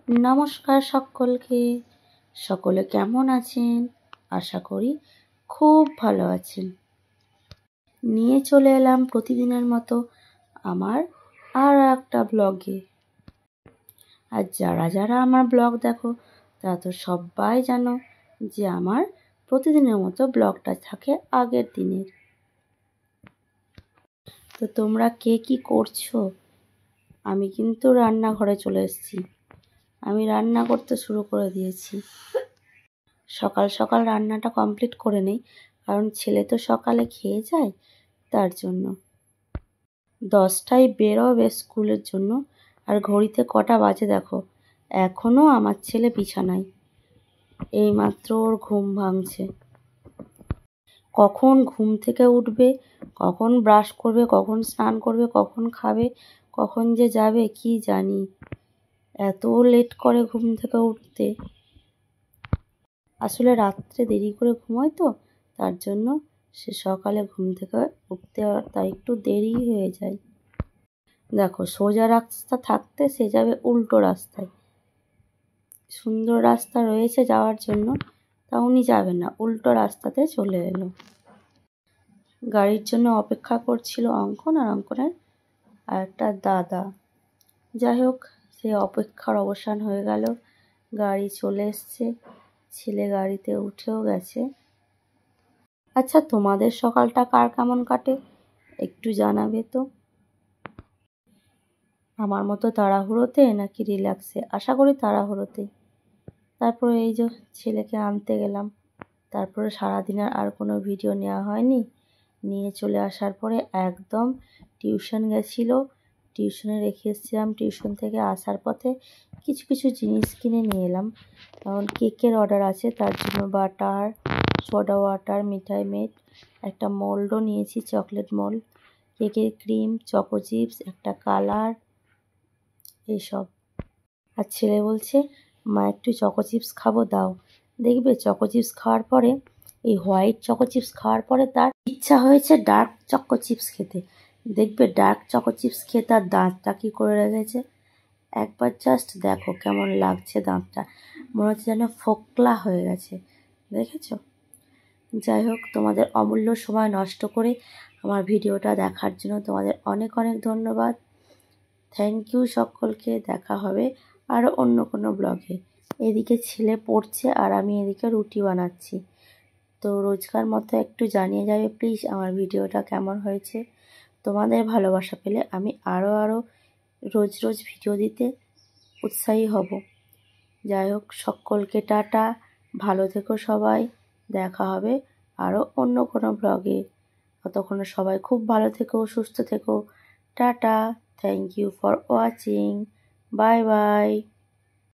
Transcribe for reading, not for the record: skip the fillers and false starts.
নমস্কার সকলকে। সকলে কেমন আছেন? আশা করি খুব ভালো আছেন। নিয়ে চলে এলাম প্রতিদিনের মতো আমার আর একটা ব্লগে। আর যারা যারা আমার ব্লগ দেখো তারা তো সবাই জানো যে আমার প্রতিদিনের মতো ব্লগটা থাকে আগের দিনের। তো তোমরা কে কি করছো? আমি কিন্তু রান্নাঘরে চলে এসেছি। আমি রান্না করতে শুরু করে দিয়েছি। সকাল সকাল রান্নাটা কমপ্লিট করে নেই, কারণ ছেলে তো সকালে খেয়ে যায়, তার জন্য। 10টায় বেরোবে স্কুলের জন্য। আর ঘড়িতে কটা বাজে দেখো, এখনও আমার ছেলে বিছানায়। এইমাত্র ওর ঘুম ভাঙছে। কখন ঘুম থেকে উঠবে, কখন ব্রাশ করবে, কখন স্নান করবে, কখন খাবে, কখন যে যাবে কি জানি। এত লেট করে ঘুম থেকে উঠতে। আসলে রাত্রে দেরি করে ঘুমোয় তো, তার জন্য সে সকালে ঘুম থেকে উঠতে তার একটু দেরি হয়ে যায়। দেখো, সোজা রাস্তা থাকতে সে যাবে উল্টো রাস্তায়। সুন্দর রাস্তা রয়েছে যাওয়ার জন্য, তা উনি যাবেন না, উল্টো রাস্তাতে চলে এলো। গাড়ির জন্য অপেক্ষা করছিল অঙ্কন আর অঙ্কনের আর একটা দাদা। যাই হোক, সে অপেক্ষার অবসান হয়ে গেল। গাড়ি চলে এসছে, ছেলে গাড়িতে উঠেও গেছে। আচ্ছা, তোমাদের সকালটা কার কেমন কাটে একটু জানাবে তো। আমার মতো তাড়াহুড়োতে নাকি রিল্যাক্সে? আশা করি তাড়াহুড়োতে। তারপরে এই যে ছেলেকে আনতে গেলাম, তারপরে সারাদিনের আর কোনো ভিডিও নেওয়া হয়নি। নিয়ে চলে আসার পরে একদম টিউশন গেছিল, টিউশনে রেখে এসেছিলাম। টিউশন থেকে আসার পথে কিছু কিছু জিনিস কিনে নিয়ে এলাম। কারণ কেকের অর্ডার আছে, তার জন্য বাটার, সোডা ওয়াটার, মিঠাই মেট, একটা মোল্ডও নিয়েছি, চকলেট মোল্ড, কেকের ক্রিম, চকো চিপস, একটা কালার, এইসব। আর ছেলে বলছে, মা একটু চকো চিপস খাবো, দাও। দেখবে চকো চিপস খাওয়ার পরে, এই হোয়াইট চকো চিপস খাওয়ার পরে তার ইচ্ছা হয়েছে ডার্ক চকো চিপস খেতে। দেখবে ডার্ক চকো চিপস খেয়ে তার দাঁতটা কী করে রেখেছে। একবার জাস্ট দেখো কেমন লাগছে দাঁতটা, মনে হচ্ছে যেন ফোকলা হয়ে গেছে। দেখেছো? যাই হোক, তোমাদের অমূল্য সময় নষ্ট করে আমার ভিডিওটা দেখার জন্য তোমাদের অনেক অনেক ধন্যবাদ। থ্যাংক ইউ সকলকে। দেখা হবে আরও অন্য কোনো ব্লগে। এদিকে ছেলে পড়ছে আর আমি এদিকে রুটি বানাচ্ছি। তো রোজকার মতো একটু জানিয়ে যাবে প্লিজ আমার ভিডিওটা কেমন হয়েছে। তোমাদের ভালোবাসা পেলে আমি আরও রোজ রোজ ভিডিও দিতে উৎসাহী হব। যাই হোক, সকলকে টাটা, ভালো থেকো সবাই। দেখা হবে আরও অন্য কোনো ব্লগে। ততক্ষণে সবাই খুব ভালো থেকো, সুস্থ থেকো। Tata, thank you for watching, bye by.